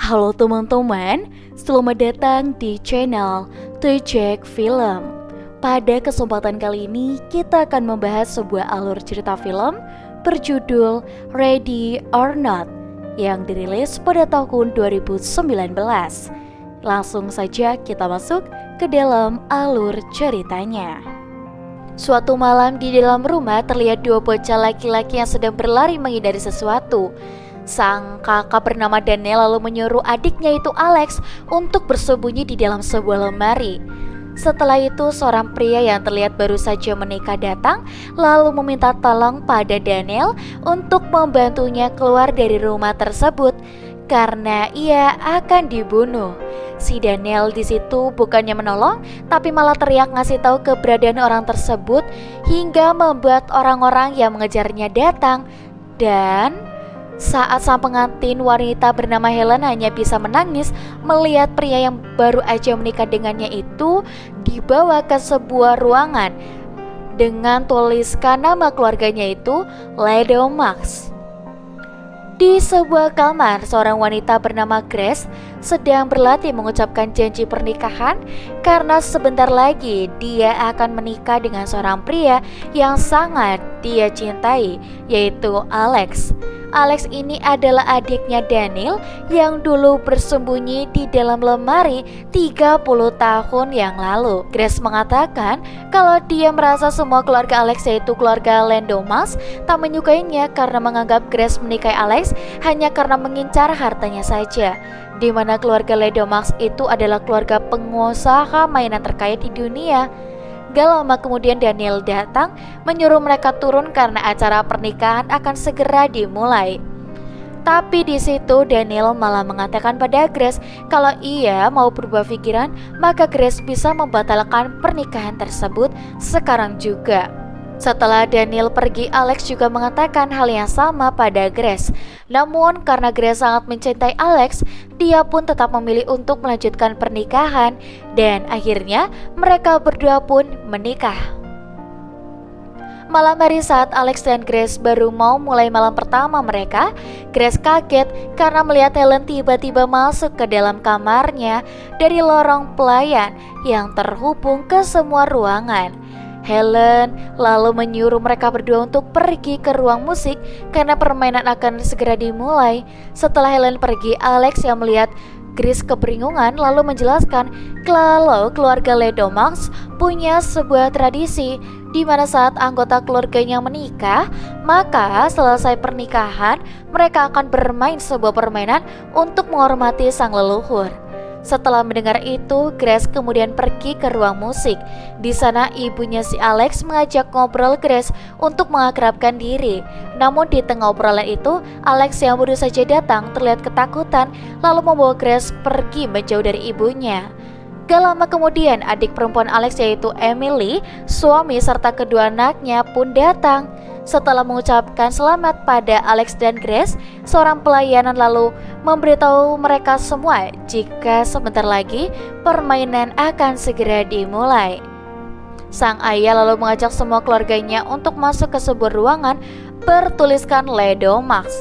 Halo teman-teman, selamat datang di channel Tujek Film. Pada kesempatan kali ini kita akan membahas sebuah alur cerita film berjudul Ready or Not yang dirilis pada tahun 2019. Langsung saja kita masuk ke dalam alur ceritanya. Suatu malam di dalam rumah terlihat dua bocah laki-laki yang sedang berlari menghindari sesuatu. Sang kakak bernama Daniel lalu menyuruh adiknya itu Alex untuk bersembunyi di dalam sebuah lemari. Setelah itu seorang pria yang terlihat baru saja menikah datang lalu meminta tolong pada Daniel untuk membantunya keluar dari rumah tersebut karena ia akan dibunuh. Si Daniel di situ bukannya menolong tapi malah teriak ngasih tahu keberadaan orang tersebut hingga membuat orang-orang yang mengejarnya datang. Dan saat sang pengantin wanita bernama Helen hanya bisa menangis melihat pria yang baru aja menikah dengannya itu dibawa ke sebuah ruangan dengan tuliskan nama keluarganya itu Ledo Max. Di sebuah kamar, seorang wanita bernama Grace sedang berlatih mengucapkan janji pernikahan karena sebentar lagi dia akan menikah dengan seorang pria yang sangat dia cintai, yaitu Alex. Alex ini adalah adiknya Daniel yang dulu bersembunyi di dalam lemari 30 tahun yang lalu. Grace mengatakan kalau dia merasa semua keluarga Alex yaitu keluarga Landomas tak menyukainya karena menganggap Grace menikahi Alex hanya karena mengincar hartanya saja, di mana keluarga Landomas itu adalah keluarga pengusaha mainan terkaya di dunia. Gak lama kemudian Daniel datang menyuruh mereka turun karena acara pernikahan akan segera dimulai. Tapi di situ Daniel malah mengatakan pada Grace kalau ia mau berubah pikiran maka Grace bisa membatalkan pernikahan tersebut sekarang juga. Setelah Daniel pergi, Alex juga mengatakan hal yang sama pada Grace. Namun karena Grace sangat mencintai Alex, dia pun tetap memilih untuk melanjutkan pernikahan dan akhirnya mereka berdua pun menikah. Malam hari saat Alex dan Grace baru mau mulai malam pertama mereka, Grace kaget karena melihat Helen tiba-tiba masuk ke dalam kamarnya dari lorong pelayan yang terhubung ke semua ruangan. Helen lalu menyuruh mereka berdua untuk pergi ke ruang musik karena permainan akan segera dimulai. Setelah Helen pergi, Alex yang melihat Grace kebingungan lalu menjelaskan kalau keluarga Landomas punya sebuah tradisi di mana saat anggota keluarganya menikah, maka selesai pernikahan mereka akan bermain sebuah permainan untuk menghormati sang leluhur. Setelah mendengar itu, Grace kemudian pergi ke ruang musik. Di sana ibunya si Alex mengajak ngobrol Grace untuk mengakrabkan diri. Namun di tengah obrolan itu, Alex yang baru saja datang terlihat ketakutan lalu membawa Grace pergi menjauh dari ibunya. Gak lama kemudian adik perempuan Alex yaitu Emily, suami serta kedua anaknya pun datang. Setelah mengucapkan selamat pada Alex dan Grace, seorang pelayanan lalu memberitahu mereka semua jika sebentar lagi permainan akan segera dimulai. Sang ayah lalu mengajak semua keluarganya untuk masuk ke sebuah ruangan bertuliskan Ledo Max.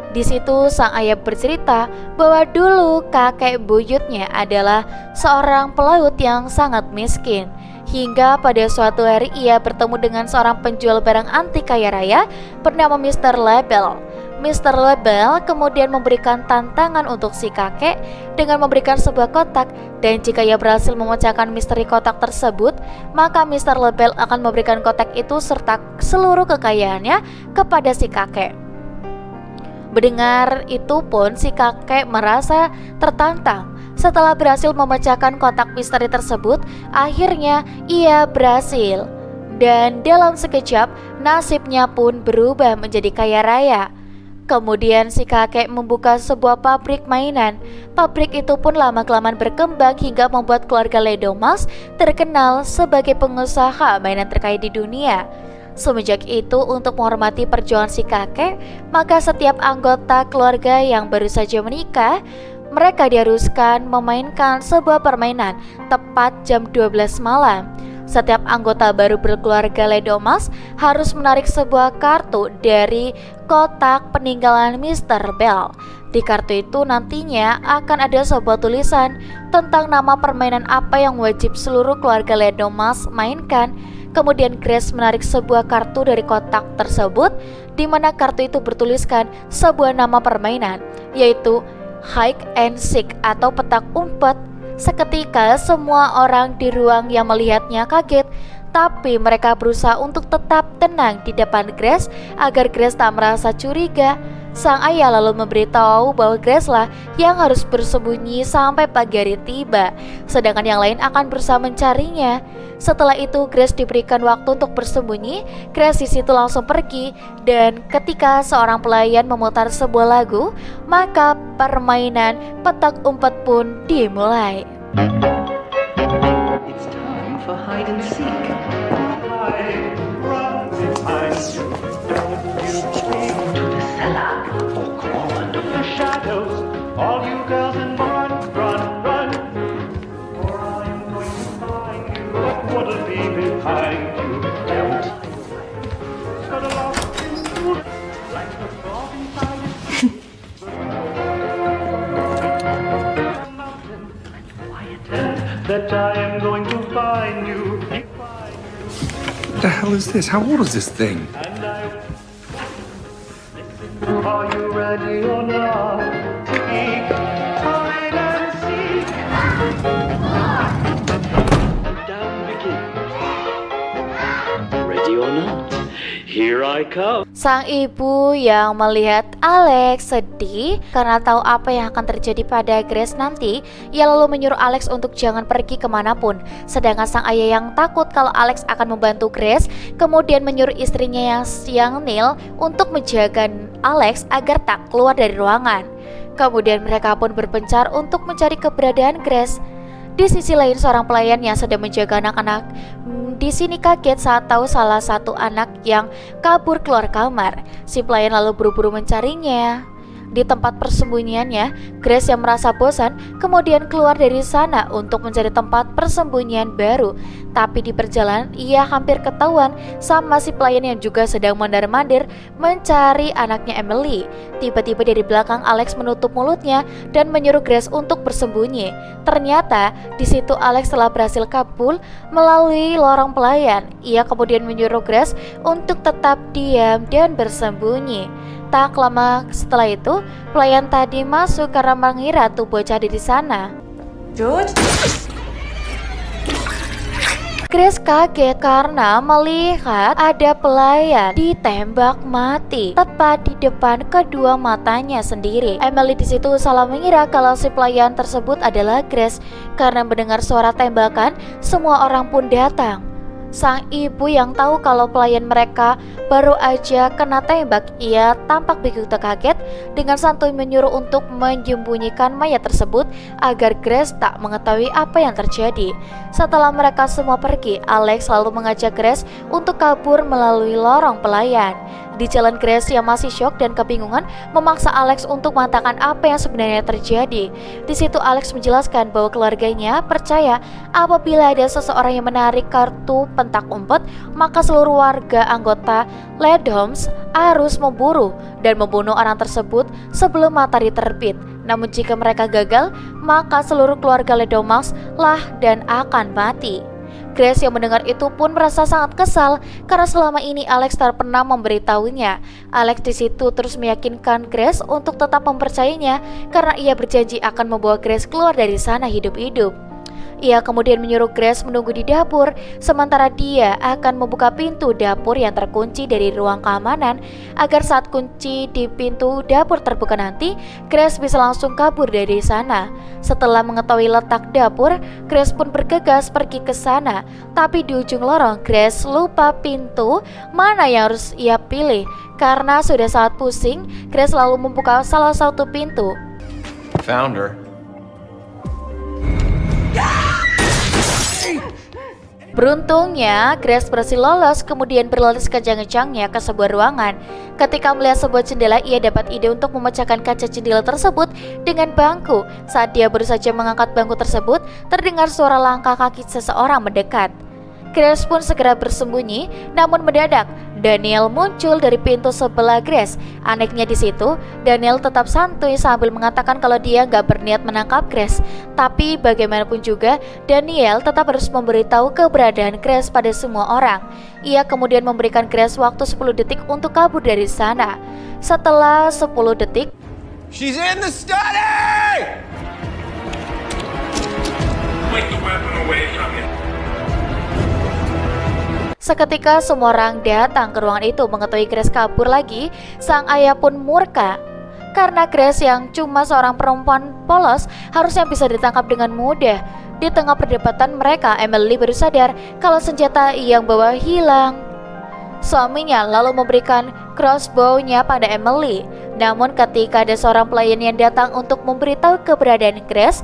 Di situ sang ayah bercerita bahwa dulu kakek buyutnya adalah seorang pelaut yang sangat miskin. Hingga pada suatu hari ia bertemu dengan seorang penjual barang antik kaya raya bernama Mr. Label. Mr. Label kemudian memberikan tantangan untuk si kakek dengan memberikan sebuah kotak, dan jika ia berhasil memecahkan misteri kotak tersebut, maka Mr. Label akan memberikan kotak itu serta seluruh kekayaannya kepada si kakek. Mendengar itu pun si kakek merasa tertantang. Setelah berhasil memecahkan kotak misteri tersebut, akhirnya ia berhasil. Dan dalam sekejap, nasibnya pun berubah menjadi kaya raya. Kemudian si kakek membuka sebuah pabrik mainan. Pabrik itu pun lama-kelamaan berkembang hingga membuat keluarga Landomas terkenal sebagai pengusaha mainan terkaya di dunia. Semenjak itu, untuk menghormati perjuangan si kakek, maka setiap anggota keluarga yang baru saja menikah, mereka diharuskan memainkan sebuah permainan tepat jam 12 malam. Setiap anggota baru berkeluarga Ledomas harus menarik sebuah kartu dari kotak peninggalan Mr. Bell. Di kartu itu nantinya akan ada sebuah tulisan tentang nama permainan apa yang wajib seluruh keluarga Ledomas mainkan. Kemudian Grace menarik sebuah kartu dari kotak tersebut, di mana kartu itu bertuliskan sebuah nama permainan, yaitu Hide and Seek atau petak umpet. Seketika semua orang di ruang yang melihatnya kaget, tapi mereka berusaha untuk tetap tenang di depan Grace agar Grace tak merasa curiga. Sang ayah lalu memberitahu bahwa Grace lah yang harus bersembunyi sampai pagi hari tiba, sedangkan yang lain akan berusaha mencarinya. Setelah itu Grace diberikan waktu untuk bersembunyi. Grace di situ langsung pergi, dan ketika seorang pelayan memutar sebuah lagu, maka permainan petak umpet pun dimulai. It's time for hide and seek. Hide, run, hide. Don't you speak To the cellar or crawl under the shadows. All you girls and boys, run, run. For I'm going to find you. What'll be behind you? Don't. Got a lot to like the frog inside his teeth. That I am going to find you. What the hell is this? How old is this thing? And are you ready or not? Seek, hide and seek. Down begins. Ready or not? Here I come. Sang ibu yang melihat Alex sedih karena tahu apa yang akan terjadi pada Grace nanti, ia lalu menyuruh Alex untuk jangan pergi kemanapun. Sedangkan sang ayah yang takut kalau Alex akan membantu Grace, kemudian menyuruh istrinya yang Neil untuk menjaga Alex agar tak keluar dari ruangan. Kemudian mereka pun berpencar untuk mencari keberadaan Grace. Di sisi lain, seorang pelayan yang sedang menjaga anak-anak di sini kaget saat tahu salah satu anak yang kabur keluar kamar. Si pelayan lalu buru-buru mencarinya. Di tempat persembunyiannya, Grace yang merasa bosan kemudian keluar dari sana untuk mencari tempat persembunyian baru. Tapi di perjalanan ia hampir ketahuan sama si pelayan yang juga sedang mondar-mandir mencari anaknya Emily. Tiba-tiba dari belakang Alex menutup mulutnya dan menyuruh Grace untuk bersembunyi. Ternyata di situ Alex telah berhasil kabur melalui lorong pelayan. Ia kemudian menyuruh Grace untuk tetap diam dan bersembunyi. Tak lama setelah itu, pelayan tadi masuk karena mengira tuh bocah ada di sana. George? Grace kaget karena melihat ada pelayan ditembak mati tepat di depan kedua matanya sendiri. Emily di situ salah mengira kalau si pelayan tersebut adalah Grace. Karena mendengar suara tembakan, semua orang pun datang. Sang ibu yang tahu kalau pelayan mereka baru aja kena tembak, ia tampak begitu kaget dengan santuy menyuruh untuk menyembunyikan mayat tersebut agar Grace tak mengetahui apa yang terjadi. Setelah mereka semua pergi, Alex selalu mengajak Grace untuk kabur melalui lorong pelayan. Di jalan, Grace yang masih syok dan kebingungan memaksa Alex untuk mengatakan apa yang sebenarnya terjadi. Di situ Alex menjelaskan bahwa keluarganya percaya apabila ada seseorang yang menarik kartu pentak umpet, maka seluruh warga anggota Ledoms harus memburu dan membunuh orang tersebut sebelum matahari terbit. Namun jika mereka gagal, maka seluruh keluarga Ledomas lah dan akan mati. Grace yang mendengar itu pun merasa sangat kesal karena selama ini Alex tak pernah memberitahunya. Alex di situ terus meyakinkan Grace untuk tetap mempercayainya karena ia berjanji akan membawa Grace keluar dari sana hidup-hidup. Ia kemudian menyuruh Grace menunggu di dapur, sementara dia akan membuka pintu dapur yang terkunci dari ruang keamanan agar saat kunci di pintu dapur terbuka nanti, Grace bisa langsung kabur dari sana. Setelah mengetahui letak dapur, Grace pun bergegas pergi ke sana. Tapi di ujung lorong, Grace lupa pintu mana yang harus ia pilih. Karena sudah sangat pusing, Grace lalu membuka salah satu pintu. Found her. Beruntungnya, Grace berhasil lolos kemudian berlari sekejang-kejangnya ke sebuah ruangan. Ketika melihat sebuah jendela, ia dapat ide untuk memecahkan kaca jendela tersebut dengan bangku. Saat dia baru saja mengangkat bangku tersebut, terdengar suara langkah kaki seseorang mendekat. Grace pun segera bersembunyi, namun mendadak Daniel muncul dari pintu sebelah Grace. Anehnya di situ, Daniel tetap santuy sambil mengatakan kalau dia nggak berniat menangkap Grace. Tapi bagaimanapun juga, Daniel tetap harus memberitahu keberadaan Grace pada semua orang. Ia kemudian memberikan Grace waktu 10 detik untuk kabur dari sana. Setelah 10 detik, She's in the study! Take the weapon away from him. seketika semua orang datang ke ruangan itu mengetahui Grace kabur lagi. Sang ayah pun murka karena Grace yang cuma seorang perempuan polos harusnya bisa ditangkap dengan mudah. Di tengah perdebatan mereka, Emily baru sadar kalau senjata yang bawa hilang. Suaminya lalu memberikan crossbow-nya pada Emily. Namun ketika ada seorang pelayan yang datang untuk memberitahu keberadaan Grace,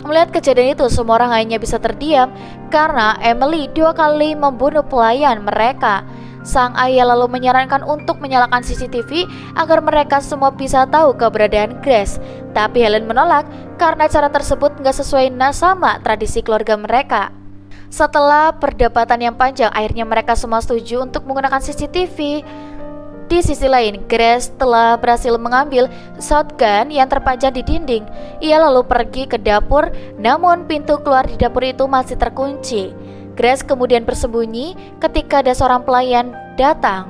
melihat kejadian itu, semua orang hanya bisa terdiam karena Emily 2 kali membunuh pelayan mereka. Sang ayah lalu menyarankan untuk menyalakan CCTV agar mereka semua bisa tahu keberadaan Grace. Tapi Helen menolak karena cara tersebut nggak sesuai sama tradisi keluarga mereka. Setelah perdebatan yang panjang, akhirnya mereka semua setuju untuk menggunakan CCTV. Di sisi lain, Grace telah berhasil mengambil shotgun yang terpanjang di dinding. Ia lalu pergi ke dapur, namun pintu keluar di dapur itu masih terkunci. Grace kemudian bersembunyi ketika ada seorang pelayan datang.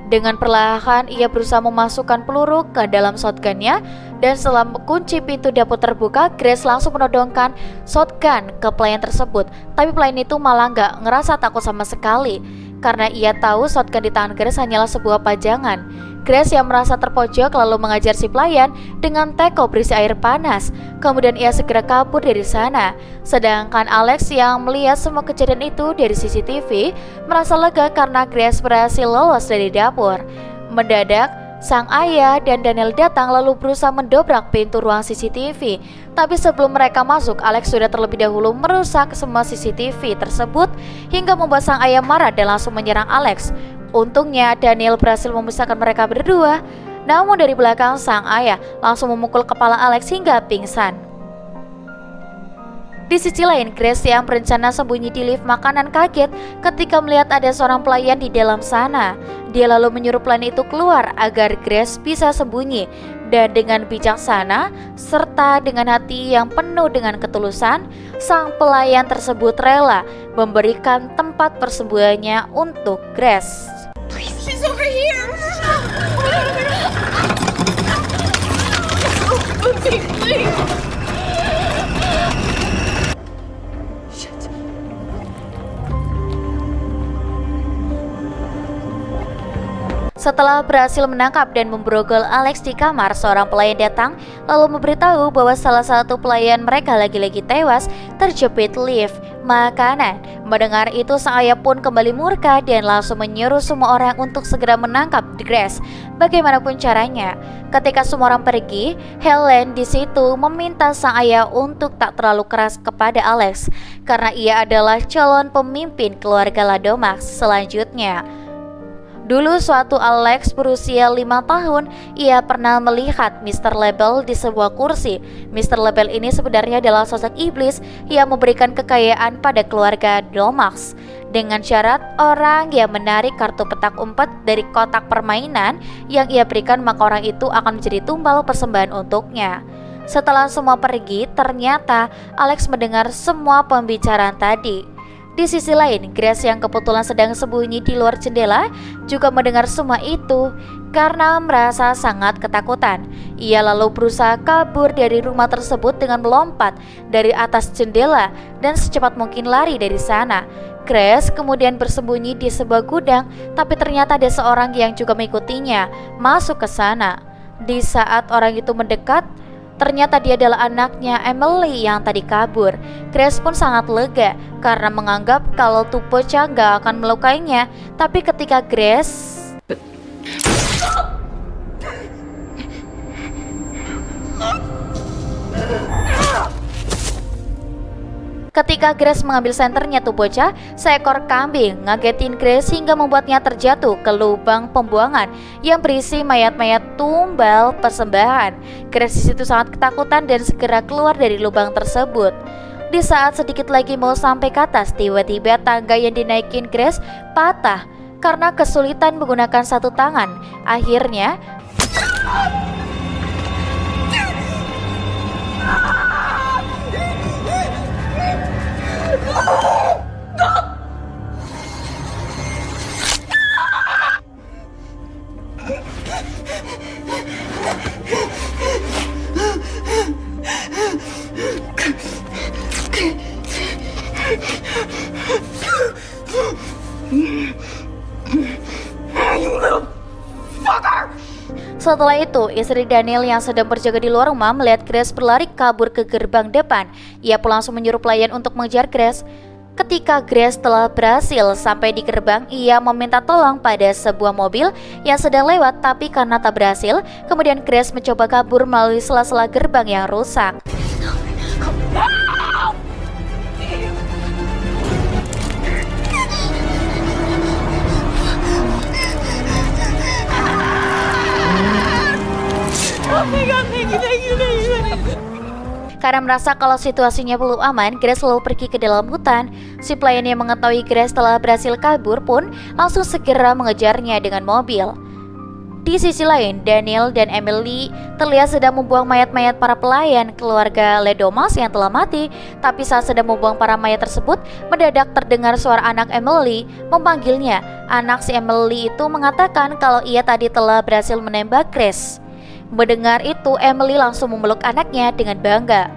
Dengan perlahan, ia berusaha memasukkan peluru ke dalam shotgunnya, dan setelah kunci pintu dapur terbuka, Grace langsung menodongkan shotgun ke pelayan tersebut. Tapi pelayan itu malah nggak ngerasa takut sama sekali, karena ia tahu shotgun di tangan Grace hanyalah sebuah pajangan. Grace yang merasa terpojok lalu mengajar si pelayan dengan teko berisi air panas. Kemudian ia segera kabur dari sana. Sedangkan Alex yang melihat semua kejadian itu dari CCTV merasa lega karena Grace berhasil lolos dari dapur. Mendadak, sang ayah dan Daniel datang lalu berusaha mendobrak pintu ruang CCTV. Tapi sebelum mereka masuk, Alex sudah terlebih dahulu merusak semua CCTV tersebut hingga membuat sang ayah marah dan langsung menyerang Alex. Untungnya Daniel berhasil memisahkan mereka berdua. Namun dari belakang, sang ayah langsung memukul kepala Alex hingga pingsan. Di sisi lain, Grace yang berencana sembunyi di lift makanan kaget ketika melihat ada seorang pelayan di dalam sana. Dia lalu menyuruh pelayan itu keluar agar Grace bisa sembunyi. Dan dengan bijaksana serta dengan hati yang penuh dengan ketulusan, sang pelayan tersebut rela memberikan tempat persembunyiannya untuk Grace. She's over here! Please. Setelah berhasil menangkap dan memborgol Alex di kamar, seorang pelayan datang lalu memberitahu bahwa salah satu pelayan mereka lagi-lagi tewas terjepit lift makanan. Mendengar itu, sang ayah pun kembali murka dan langsung menyuruh semua orang untuk segera menangkap Grace bagaimanapun caranya. Ketika semua orang pergi, Helen di situ meminta sang ayah untuk tak terlalu keras kepada Alex karena ia adalah calon pemimpin keluarga Ladomax selanjutnya. Dulu suatu Alex berusia 5 tahun, ia pernah melihat Mr. Label di sebuah kursi. Mr. Label ini sebenarnya adalah sosok iblis yang memberikan kekayaan pada keluarga Domax. Dengan syarat orang yang menarik kartu petak umpet dari kotak permainan yang ia berikan, maka orang itu akan menjadi tumbal persembahan untuknya. Setelah semua pergi, ternyata Alex mendengar semua pembicaraan tadi. Di sisi lain, Grace yang kebetulan sedang sembunyi di luar jendela juga mendengar semua itu karena merasa sangat ketakutan. Ia lalu berusaha kabur dari rumah tersebut dengan melompat dari atas jendela dan secepat mungkin lari dari sana. Grace kemudian bersembunyi di sebuah gudang, tapi ternyata ada seorang yang juga mengikutinya masuk ke sana. Di saat orang itu mendekat, ternyata dia adalah anaknya Emily yang tadi kabur. Grace pun sangat lega karena menganggap kalau tuh bocah gak akan melukainya. Tapi ketika Grace mengambil senternya tuh bocah, seekor kambing ngagetin Grace hingga membuatnya terjatuh ke lubang pembuangan yang berisi mayat-mayat tumbal persembahan. Grace di situ sangat ketakutan dan segera keluar dari lubang tersebut. Di saat sedikit lagi mau sampai ke atas, tiba-tiba tangga yang dinaikin Grace patah karena kesulitan menggunakan satu tangan. Akhirnya setelah itu, istri Daniel yang sedang berjaga di luar rumah melihat Grace berlari kabur ke gerbang depan. Ia pun langsung menyuruh pelayan untuk mengejar Grace. Ketika Grace telah berhasil sampai di gerbang, ia meminta tolong pada sebuah mobil yang sedang lewat, tapi karena tak berhasil, kemudian Grace mencoba kabur melalui sela-sela gerbang yang rusak. Karena merasa kalau situasinya belum aman, Grace lalu pergi ke dalam hutan. Si pelayan yang mengetahui Grace telah berhasil kabur pun langsung segera mengejarnya dengan mobil. Di sisi lain, Daniel dan Emily terlihat sedang membuang mayat-mayat para pelayan keluarga Ledomas yang telah mati. Tapi saat sedang membuang para mayat tersebut, mendadak terdengar suara anak Emily memanggilnya. Anak si Emily itu mengatakan kalau ia tadi telah berhasil menembak Grace. Mendengar itu, Emily langsung memeluk anaknya dengan bangga.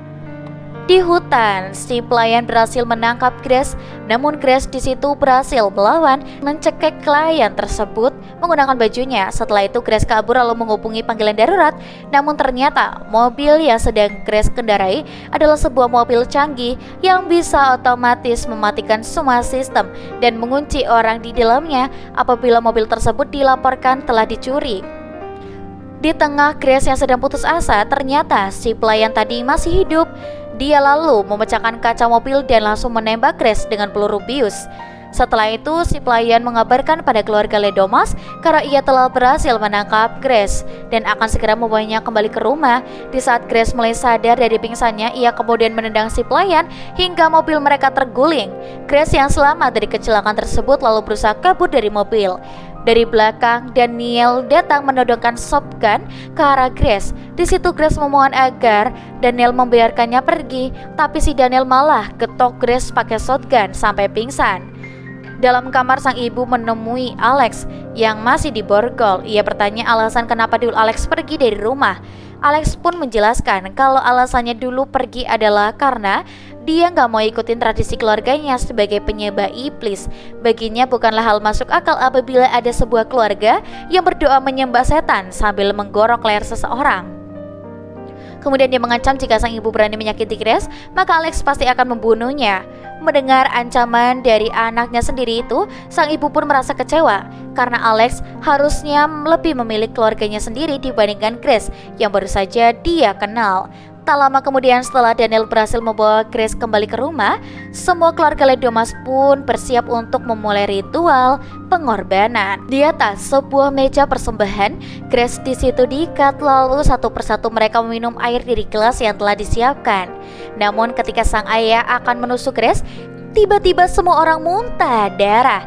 Di hutan, si pelayan berhasil menangkap Grace, namun Grace di situ berhasil melawan, mencekik klien tersebut menggunakan bajunya. Setelah itu, Grace kabur lalu menghubungi panggilan darurat. Namun ternyata mobil yang sedang Grace kendarai adalah sebuah mobil canggih yang bisa otomatis mematikan semua sistem dan mengunci orang di dalamnya apabila mobil tersebut dilaporkan telah dicuri. Di tengah Grace yang sedang putus asa, ternyata si pelayan tadi masih hidup. Dia lalu memecahkan kaca mobil dan langsung menembak Grace dengan peluru bius. Setelah itu, si pelayan mengabarkan pada keluarga Ledomas karena ia telah berhasil menangkap Grace dan akan segera membawanya kembali ke rumah. Di saat Grace mulai sadar dari pingsannya, ia kemudian menendang si pelayan hingga mobil mereka terguling. Grace yang selamat dari kecelakaan tersebut lalu berusaha kabur dari mobil. Dari belakang, Daniel datang menodongkan shotgun ke arah Grace. Di situ Grace memohon agar Daniel membiarkannya pergi, tapi si Daniel malah ketok Grace pakai shotgun sampai pingsan. Dalam kamar, sang ibu menemui Alex yang masih diborgol. Ia bertanya alasan kenapa dulu Alex pergi dari rumah. Alex pun menjelaskan kalau alasannya dulu pergi adalah karena dia nggak mau ikutin tradisi keluarganya sebagai penyembah iblis. Baginya bukanlah hal masuk akal apabila ada sebuah keluarga yang berdoa menyembah setan sambil menggorok leher seseorang. Kemudian dia mengancam jika sang ibu berani menyakiti Grace, maka Alex pasti akan membunuhnya. Mendengar ancaman dari anaknya sendiri itu, sang ibu pun merasa kecewa karena Alex harusnya lebih memilih keluarganya sendiri dibandingkan Grace yang baru saja dia kenal. Tak lama kemudian, setelah Daniel berhasil membawa Grace kembali ke rumah, semua keluarga Ledomas pun bersiap untuk memulai ritual pengorbanan. Di atas sebuah meja persembahan, Grace di situ diikat, lalu satu persatu mereka meminum air dari gelas yang telah disiapkan. Namun ketika sang ayah akan menusuk Grace, tiba-tiba semua orang muntah darah.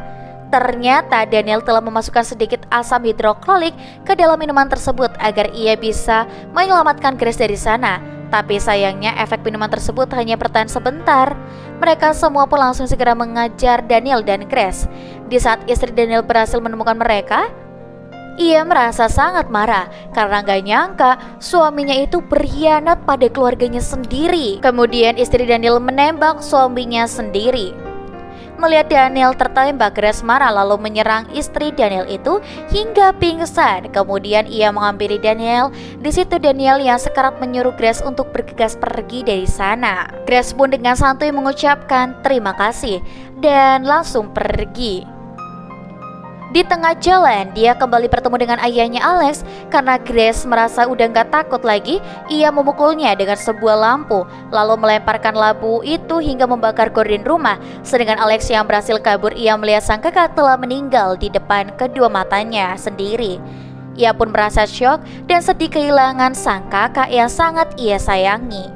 Ternyata Daniel telah memasukkan sedikit asam hidroklorik ke dalam minuman tersebut agar ia bisa menyelamatkan Grace dari sana. Tapi sayangnya efek minuman tersebut hanya bertahan sebentar. Mereka semua pun langsung segera mengajar Daniel dan Grace. Di saat istri Daniel berhasil menemukan mereka, ia merasa sangat marah karena gak nyangka suaminya itu berkhianat pada keluarganya sendiri. Kemudian istri Daniel menembak suaminya sendiri. Melihat Daniel tertembak, Grace marah lalu menyerang istri Daniel itu hingga pingsan. Kemudian ia menghampiri Daniel. Di situ Daniel yang sekarat menyuruh Grace untuk bergegas pergi dari sana. Grace pun dengan santuy mengucapkan terima kasih dan langsung pergi. Di tengah jalan, dia kembali bertemu dengan ayahnya Alex. Karena Grace merasa udah gak takut lagi, ia memukulnya dengan sebuah lampu, lalu melemparkan lampu itu hingga membakar gorden rumah. Sedangkan Alex yang berhasil kabur, ia melihat sang kakak telah meninggal di depan kedua matanya sendiri. Ia pun merasa syok dan sedih kehilangan sang kakak yang sangat ia sayangi.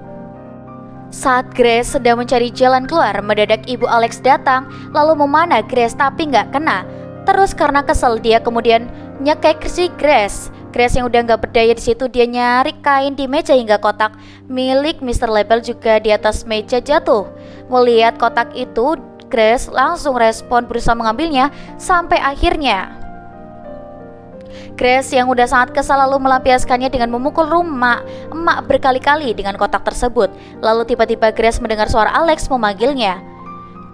Saat Grace sedang mencari jalan keluar, mendadak ibu Alex datang lalu memanah Grace tapi nggak kena. Terus karena kesel dia kemudian nyekek si Grace. Grace yang udah nggak berdaya di situ, dia nyari kain di meja hingga kotak milik Mr. Label juga di atas meja jatuh. Melihat kotak itu, Grace langsung respon berusaha mengambilnya sampai akhirnya Grace yang udah sangat kesal lalu melampiaskannya dengan memukul rumah emak berkali-kali dengan kotak tersebut. Lalu tiba-tiba Grace mendengar suara Alex memanggilnya.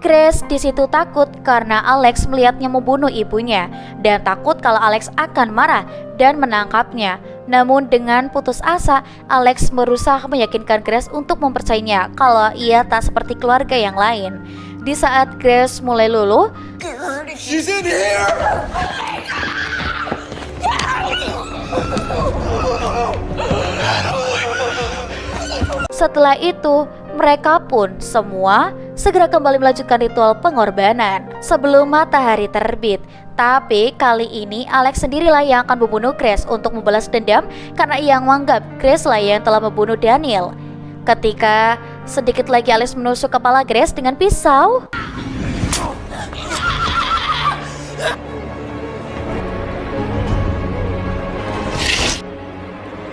Grace di situ takut karena Alex melihatnya membunuh ibunya dan takut kalau Alex akan marah dan menangkapnya. Namun dengan putus asa, Alex berusaha meyakinkan Grace untuk mempercayainya kalau ia tak seperti keluarga yang lain. Di saat Grace mulai luluh, She's in here! setelah itu mereka pun semua segera kembali melanjutkan ritual pengorbanan sebelum matahari terbit. Tapi kali ini Alex sendirilah yang akan membunuh Grace untuk membalas dendam karena ia menganggap Grace lah yang telah membunuh Daniel. Ketika sedikit lagi Alex menusuk kepala Grace dengan pisau,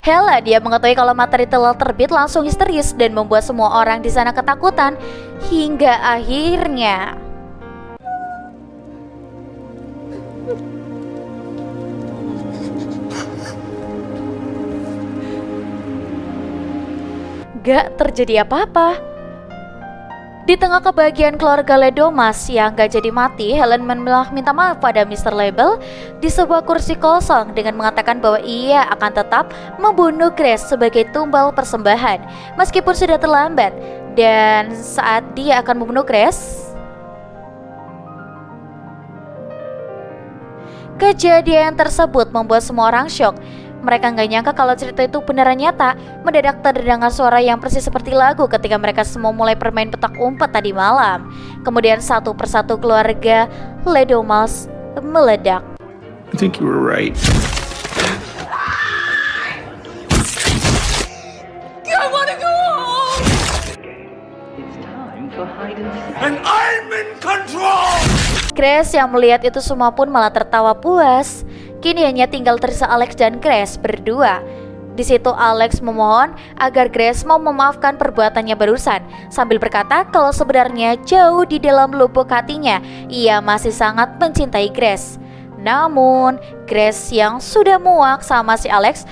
Hela dia mengetahui kalau matahari telah terbit langsung histeris dan membuat semua orang di sana ketakutan hingga akhirnya gak terjadi apa-apa. Di tengah kebahagiaan keluarga Ledomas yang gak jadi mati, Helen malah minta maaf pada Mr. Label di sebuah kursi kosong dengan mengatakan bahwa ia akan tetap membunuh Grace sebagai tumbal persembahan meskipun sudah terlambat. Dan saat dia akan membunuh Grace, kejadian tersebut membuat semua orang syok. Mereka nggak nyangka kalau cerita itu beneran nyata. Mendadak terdengar suara yang persis seperti lagu ketika mereka semua mulai bermain petak umpet tadi malam. Kemudian satu persatu keluarga Ledomas meledak. I think you were right. I want to go home. It's time for hide and seek. And I'm in control! Grace yang melihat itu semua pun malah tertawa puas. Kini hanya tinggal tersisa Alex dan Grace berdua. Di situ Alex memohon agar Grace mau memaafkan perbuatannya barusan, sambil berkata kalau sebenarnya jauh di dalam lubuk hatinya ia masih sangat mencintai Grace. Namun Grace yang sudah muak sama si Alex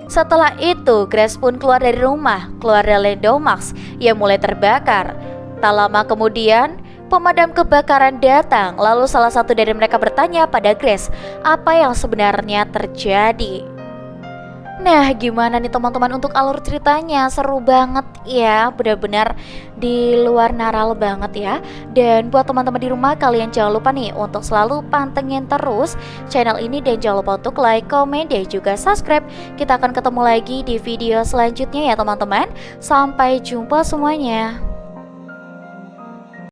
Setelah itu Grace pun keluar dari rumah. Keluarga Ledomax yang mulai terbakar. Tak lama kemudian pemadam kebakaran datang. Lalu salah satu dari mereka bertanya pada Grace apa yang sebenarnya terjadi. Nah, gimana nih teman-teman untuk alur ceritanya? Seru banget ya, benar-benar di luar naral banget ya. Dan buat teman-teman di rumah, kalian jangan lupa nih untuk selalu pantengin terus channel ini dan jangan lupa untuk like, komen, dan juga subscribe. Kita akan ketemu lagi di video selanjutnya ya teman-teman. Sampai jumpa semuanya.